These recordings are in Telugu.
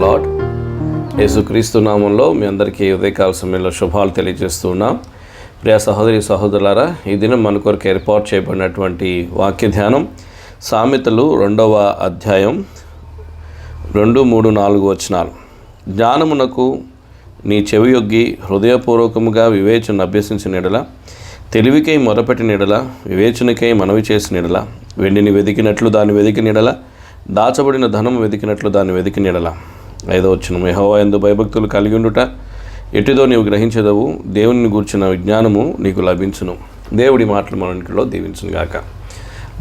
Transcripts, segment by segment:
లార్డ్. యేసుక్రీస్తు నామంలో మీ అందరికీ ఉదయకాల సమయంలో శుభాలు తెలియజేస్తూ ఉన్నాం. ప్రియ సహోదరి సహోదరులారా, ఈ దినం మన కొరకు ఏర్పాటు చేయబడినటువంటి వాక్య ధ్యానం సామెతలు 2వ అధ్యాయం 2, 3, 4 వచనాలు. జ్ఞానమునకు నీ చెవియొగ్గి హృదయపూర్వకముగా వివేచన అభ్యసించిన ఎడల, తెలివికై మొరపెట్టిన ఎడల, వివేచనకై మనవి చేసిన ఎడల, వెండిని వెతికినట్లు దాన్ని వెతికిన ఎడల, దాచబడిన ధనము వెతికినట్లు దాన్ని వెతికిన ఎడల. 5వ వచనం, యెహోవా యందు భయభక్తులు కలిగి ఉండుట ఎటుదో నీవు గ్రహించదవు, దేవుని గూర్చిన విజ్ఞానము నీకు లభించును. దేవుడి మాటలు మనలో దీవించును గాక.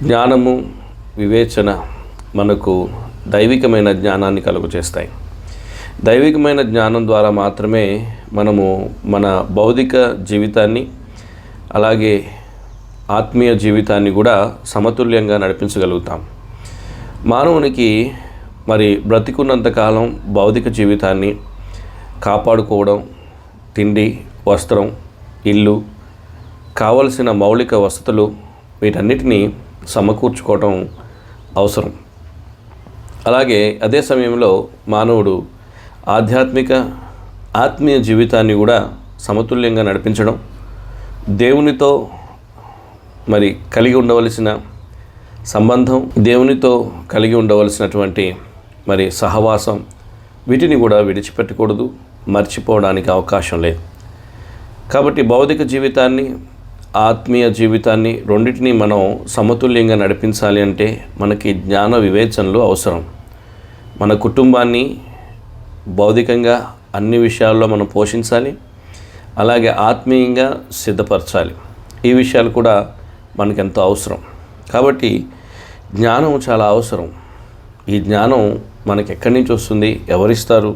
జ్ఞానము, వివేచన మనకు దైవికమైన జ్ఞానాన్ని కలుగు చేస్తాయి. దైవికమైన జ్ఞానం ద్వారా మాత్రమే మనము మన భౌతిక జీవితాన్ని అలాగే ఆత్మీయ జీవితాన్ని కూడా సమతుల్యంగా నడిపించగలుగుతాం. మానవునికి బ్రతికున్నంతకాలం భౌతిక జీవితాన్ని కాపాడుకోవడం, తిండి, వస్త్రం, ఇల్లు, కావలసిన మౌలిక వసతులు వీటన్నిటినీ సమకూర్చుకోవడం అవసరం. అలాగే అదే సమయంలో మానవుడు ఆత్మీయ జీవితాన్ని కూడా సమతుల్యంగా నడిపించడం, దేవునితో కలిగి ఉండవలసిన సంబంధం, దేవునితో కలిగి ఉండవలసినటువంటి సహవాసం, వీటిని కూడా విడిచిపెట్టకూడదు, మర్చిపోవడానికి అవకాశం లేదు. కాబట్టి భౌతిక జీవితాన్ని, ఆత్మీయ జీవితాన్ని రెండింటినీ మనం సమతుల్యంగా నడిపించాలి అంటే మనకి జ్ఞాన వివేచనలు అవసరం. మన కుటుంబాన్ని భౌతికంగా అన్ని విషయాల్లో మనం పోషించాలి, అలాగే ఆత్మీయంగా సిద్ధపరచాలి. ఈ విషయాలు కూడా మనకెంతో అవసరం. కాబట్టి జ్ఞానం చాలా అవసరం. ఈ జ్ఞానం మనకి ఎక్కడి నుంచి వస్తుంది, ఎవరిస్తారు?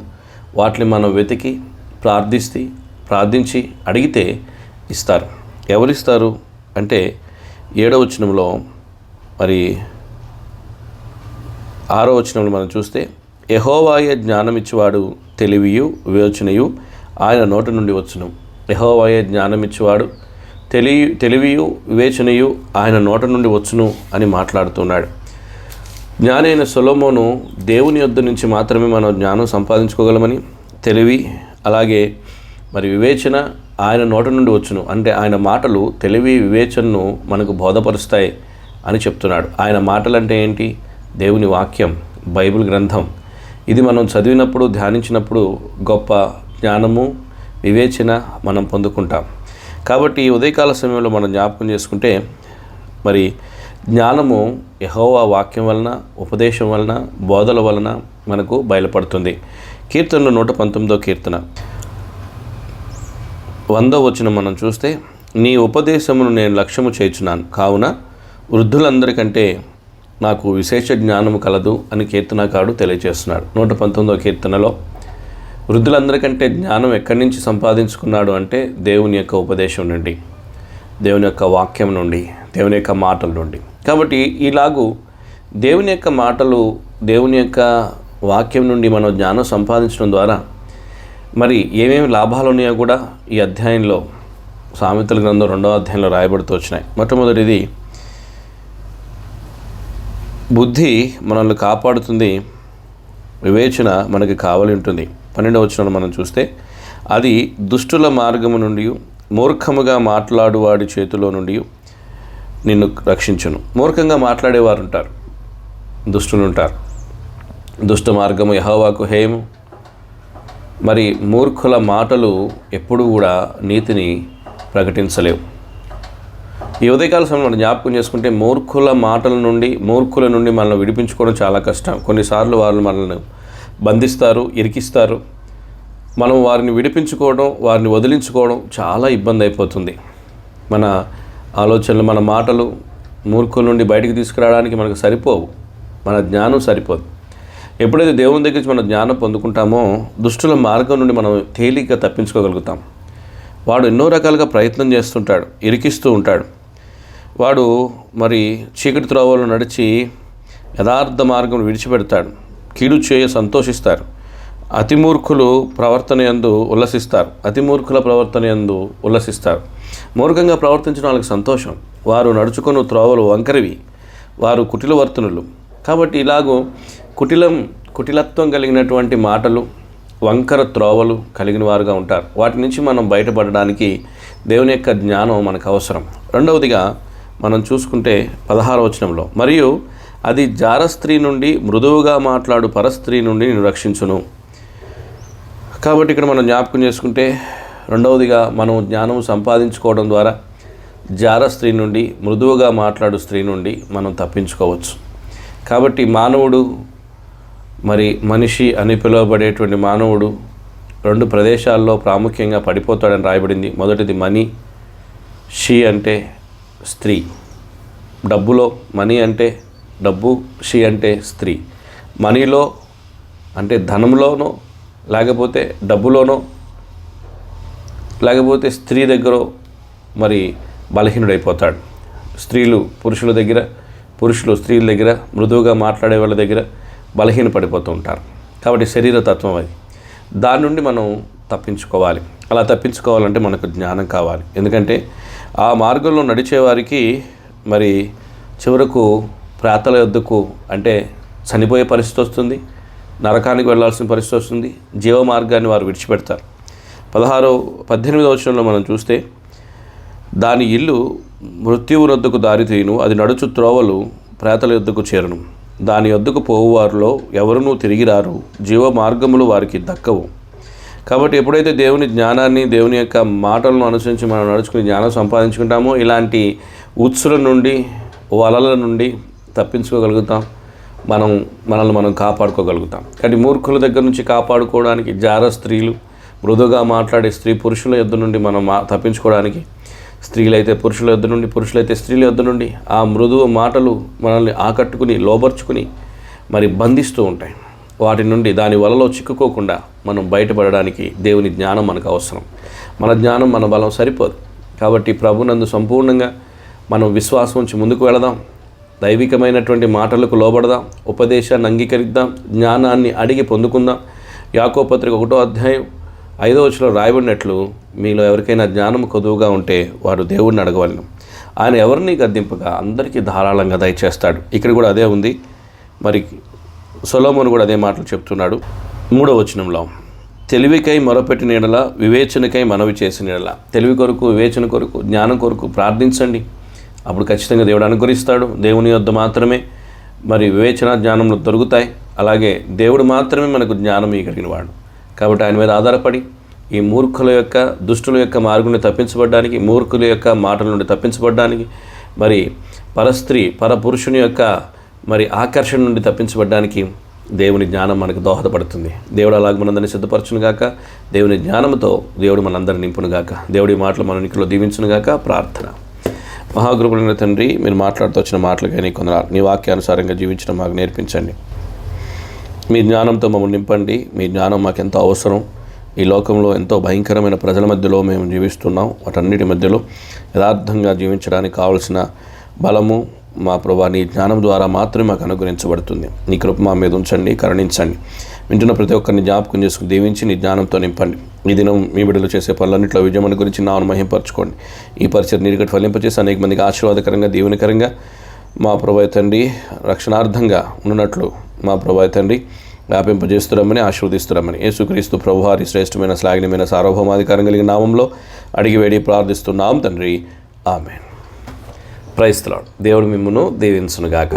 వాటిని మనం వెతికి ప్రార్థించి అడిగితే ఇస్తారు. ఎవరిస్తారు అంటే 7వ వచనంలో 6వ వచనంలో మనం చూస్తే, యెహోవాయే జ్ఞానమిచ్చువాడు, తెలివియు వివేచనయు ఆయన నోటి నుండి వచ్చును. యెహోవాయే జ్ఞానమిచ్చువాడు, తెలివియు వివేచనయు ఆయన నోట నుండి వచ్చును అని మాట్లాడుతున్నాడు. జ్ఞాని అయిన సొలొమోను దేవుని యొద్ద నుంచి మాత్రమే మనం జ్ఞానం సంపాదించుకోగలమని, తెలివి అలాగే వివేచన ఆయన నోట నుండి వచ్చును అంటే ఆయన మాటలు తెలివి వివేచనను మనకు బోధపరుస్తాయి అని చెప్తున్నాడు. ఆయన మాటలు అంటే ఏంటి? దేవుని వాక్యం, బైబిల్ గ్రంథం. ఇది మనం చదివినప్పుడు, ధ్యానించినప్పుడు గొప్ప జ్ఞానము, వివేచన మనం పొందుకుంటాం. కాబట్టి ఉదయకాల సమయంలో మనం జ్ఞాపకం చేసుకుంటే జ్ఞానము యెహోవా వాక్యం వలన, ఉపదేశం వలన, బోధల వలన మనకు బయలుపడుతుంది. కీర్తనలు 119వ కీర్తన 100వ వచనం మనం చూస్తే, నీ ఉపదేశమును నేను లక్ష్యము చేయుచున్నాను, కావున వృద్ధులందరికంటే నాకు విశేష జ్ఞానము కలదు అని కీర్తనకారుడు తెలియజేస్తున్నాడు. 119వ కీర్తనలో వృద్ధులందరికంటే జ్ఞానం ఎక్కడి నుంచి సంపాదించుకున్నాడు అంటే దేవుని యొక్క ఉపదేశం నుండి, దేవుని యొక్క వాక్యం నుండి, దేవుని యొక్క మాటల నుండి. కాబట్టి ఇలాగూ దేవుని యొక్క మాటలు, దేవుని యొక్క వాక్యం నుండి మనం జ్ఞానం సంపాదించడం ద్వారా ఏమేమి లాభాలు ఉన్నాయో కూడా ఈ అధ్యాయంలో, సామెతల గ్రంథం 2వ అధ్యాయంలో రాయబడుతూ వచ్చినాయి. మొట్టమొదటిది, బుద్ధి మనల్ని కాపాడుతుంది, వివేచన మనకి కావలి ఉంటుంది. 12వ వచనం మనం చూస్తే, అది దుష్టుల మార్గము నుండి, మూర్ఖముగా మాట్లాడువాడి చేతిలో నుండి నిన్ను రక్షించును. మూర్ఖంగా మాట్లాడేవారు ఉంటారు, దుష్టులు ఉంటారు. దుష్ట మార్గము యెహోవాకు హేయము. మూర్ఖుల మాటలు ఎప్పుడూ కూడా నీతిని ప్రకటించలేవు. ఈ ఉదయకాల సమయంలో మనం జ్ఞాపకం చేసుకుంటే, మూర్ఖుల మాటల నుండి, మూర్ఖుల నుండి మనల్ని విడిపించుకోవడం చాలా కష్టం. కొన్నిసార్లు వాళ్ళు మనల్ని బంధిస్తారు, ఇరికిస్తారు. మనం వారిని విడిపించుకోవడం, వారిని వదిలించుకోవడం చాలా ఇబ్బంది అయిపోతుంది. మన ఆలోచనలు, మన మాటలు మూర్ఖుల నుండి బయటికి తీసుకురావడానికి మనకు సరిపోవు, మన జ్ఞానం సరిపోదు. ఎప్పుడైతే దేవుని దగ్గర నుంచి మనం జ్ఞానం పొందుకుంటామో, దుష్టుల మార్గం నుండి మనం తేలిగ్గా తప్పించుకోగలుగుతాం. వాడు ఎన్నో రకాలుగా ప్రయత్నం చేస్తుంటాడు, ఇరికిస్తూ ఉంటాడు. వాడు చీకటి త్రోవలో నడిచి యథార్థ మార్గం విడిచిపెడతాడు. కీడు చేయ సంతోషిస్తారు. అతిమూర్ఖుల ప్రవర్తన యందు ఉల్లసిస్తారు. మూర్ఖంగా ప్రవర్తించిన వాళ్ళకి సంతోషం. వారు నడుచుకున్న త్రోవలు వంకరివి, వారు కుటిలవర్తనులు. కాబట్టి ఇలాగూ కుటిలత్వం కలిగినటువంటి మాటలు, వంకర త్రోవలు కలిగిన వారుగా ఉంటారు. వాటి నుంచి మనం బయటపడడానికి దేవుని యొక్క జ్ఞానం మనకు అవసరం. రెండవదిగా మనం చూసుకుంటే 16వ వచనంలో, మరియు అది జార స్త్రీ నుండి, మృదువుగా మాట్లాడు పరస్త్రీ నుండి నిన్ను రక్షించును. కాబట్టి ఇక్కడ మనం జ్ఞాపకం చేసుకుంటే రెండవదిగా మనం జ్ఞానం సంపాదించుకోవడం ద్వారా జార స్త్రీ నుండి, మృదువుగా మాట్లాడు స్త్రీ నుండి మనం తప్పించుకోవచ్చు. కాబట్టి మానవుడు, మనిషి అని పిలువబడేటువంటి మానవుడు 2 ప్రదేశాల్లో ప్రాముఖ్యంగా పడిపోతాడని రాయబడింది. మొదటిది మనీ, షీ అంటే స్త్రీ. డబ్బులో మనీ అంటే డబ్బు, షీ అంటే స్త్రీ. మనీలో అంటే ధనంలోనో, లేకపోతే డబ్బులోనో, లేకపోతే స్త్రీ దగ్గర బలహీనుడైపోతాడు. స్త్రీలు పురుషుల దగ్గర, పురుషులు స్త్రీల దగ్గర, మృదువుగా మాట్లాడే వాళ్ళ దగ్గర బలహీనపడిపోతూ ఉంటారు. కాబట్టి శరీర తత్వం అది. దాని నుండి మనం తప్పించుకోవాలి. అలా తప్పించుకోవాలంటే మనకు జ్ఞానం కావాలి. ఎందుకంటే ఆ మార్గంలో నడిచేవారికి చివరకు ప్రాతల యొద్దకు అంటే చనిపోయే పరిస్థితి వస్తుంది, నరకానికి వెళ్ళాల్సిన పరిస్థితి వస్తుంది, జీవ మార్గాన్ని వారు విడిచిపెడతారు. 18వ వచనంలో మనం చూస్తే, దాని ఇల్లు మృత్యువు రొద్దకు దారితీయును, అది నడుచు త్రోవలు ప్రేతల యొద్దకు చేరును, దాని యొద్దకు పోవువారిలో ఎవరునూ తిరిగి రారు, జీవ మార్గములు వారికి దక్కవు. కాబట్టి ఎప్పుడైతే దేవుని జ్ఞానాన్ని, దేవుని యొక్క మాటలను అనుసరించి మనం నడుచుకుని జ్ఞానం సంపాదించుకుంటామో, ఇలాంటి ఉత్సుల నుండి, వలల నుండి తప్పించుకోగలుగుతాం. మనల్ని మనం కాపాడుకోగలుగుతాం. కానీ మూర్ఖుల దగ్గర నుంచి కాపాడుకోవడానికి, జార స్త్రీలు, మృదుగా మాట్లాడే స్త్రీ పురుషుల యొద్ద నుండి మనం తప్పించుకోవడానికి, స్త్రీలైతే పురుషుల యొద్ద నుండి, పురుషులైతే స్త్రీల యొద్ద నుండి ఆ మృదువు మాటలు మనల్ని ఆకట్టుకుని, లోబర్చుకుని బంధిస్తూ ఉంటాయి. వాటి నుండి, దాని వలలో చిక్కుకోకుండా మనం బయటపడడానికి దేవుని జ్ఞానం మనకు అవసరం. మన జ్ఞానం, మన బలం సరిపోదు. కాబట్టి ప్రభునందు సంపూర్ణంగా మనం విశ్వాసం ఉంచి ముందుకు వెళదాం. దైవికమైనటువంటి మాటలకు లోబడదాం, ఉపదేశాన్ని అంగీకరిద్దాం, జ్ఞానాన్ని అడిగి పొందుకుందాం. యాకోబు పత్రిక 1వ అధ్యాయం 5వ వచనంలో రాయబడినట్లు, మీలో ఎవరికైనా జ్ఞానం కొదువుగా ఉంటే వాడు దేవుడిని అడగవలను, ఆయన ఎవరిని గద్దింపగా అందరికీ ధారాళంగా దయచేస్తాడు. ఇక్కడ కూడా అదే ఉంది. సొలొమోను కూడా అదే మాటలు చెప్తున్నాడు. 3వ వచనంలో, తెలివికై మొరపెట్టిన యెడల, వివేచనకై మనవి చేసిన యెడల, తెలివి కొరకు, వివేచన కొరకు, జ్ఞానం కొరకు ప్రార్థించండి. అప్పుడు ఖచ్చితంగా దేవుడు అనుగ్రహిస్తాడు. దేవుని యొద్ద మాత్రమే వివేచన, జ్ఞానంలో దొరుకుతాయి. అలాగే దేవుడు మాత్రమే మనకు జ్ఞానం ఇవ్వగలిగిన వాడు. కాబట్టి ఆయన మీద ఆధారపడి ఈ మూర్ఖుల యొక్క, దుష్టుల యొక్క మార్గం నుండి తప్పించబడడానికి, మూర్ఖుల యొక్క మాటల నుండి తప్పించబడడానికి, పరస్త్రీ, పరపురుషుని యొక్క ఆకర్షణ నుండి తప్పించబడడానికి దేవుని జ్ఞానం మనకు దోహదపడుతుంది. దేవుడు అలాగ మనందరినీ సిద్ధపరచును గాక. దేవుని జ్ఞానంతో దేవుడు మనందరినీ నింపును గాక. దేవుడి మాటలు మన ఇంట్లో దీవించును గాక. ప్రార్థన. మహాగృపులైన తండ్రి, మీరు మాట్లాడుతూ వచ్చిన మాటలకై కొందరు నీ వాక్యానుసారంగా జీవించడం మాకు నేర్పించండి. మీ జ్ఞానంతో మమ్మల్ని నింపండి. మీ జ్ఞానం మాకు ఎంతో అవసరం. ఈ లోకంలో ఎంతో భయంకరమైన ప్రజల మధ్యలో మేము జీవిస్తున్నాం. వాటన్నిటి మధ్యలో యథార్థంగా జీవించడానికి కావలసిన బలము మా ప్రభా నీ జ్ఞానం ద్వారా మాత్రమే మాకు అనుగ్రహించబడుతుంది. నీ కృప మా మీద ఉంచండి, కరుణించండి. వింటున్న ప్రతి ఒక్కరిని జ్ఞాపకం చేసుకుని దీవించి నీ జ్ఞానంతో నింపండి. ఈ దినం మీ బిడ్డలు చేసే పనులన్నింటిలో విజయమని గురించి నాను మహింపరచుకోండి. ఈ పరిచయం నీరుగట్టి ఫలింపచేసి అనేక మందికి ఆశీర్వాదకరంగా, దీవెనకరంగా మా ప్రభు తండ్రి రక్షణార్థంగా ఉన్నట్లు మా ప్రభు తండ్రి వ్యాపింపజేస్తురమ్మని, ఆశీర్వదిస్తురమ్మని యేసుక్రీస్తు ప్రభువారి శ్రేష్టమైన, శ్లాఘనీయమైన, సార్వభౌమాధికారం కలిగిన నామంలో అడిగి వేడి ప్రార్థిస్తున్నాం తండ్రి. ఆమేన్. Praise the Lord. దేవుడు మిమ్మును దీవించునుగాక.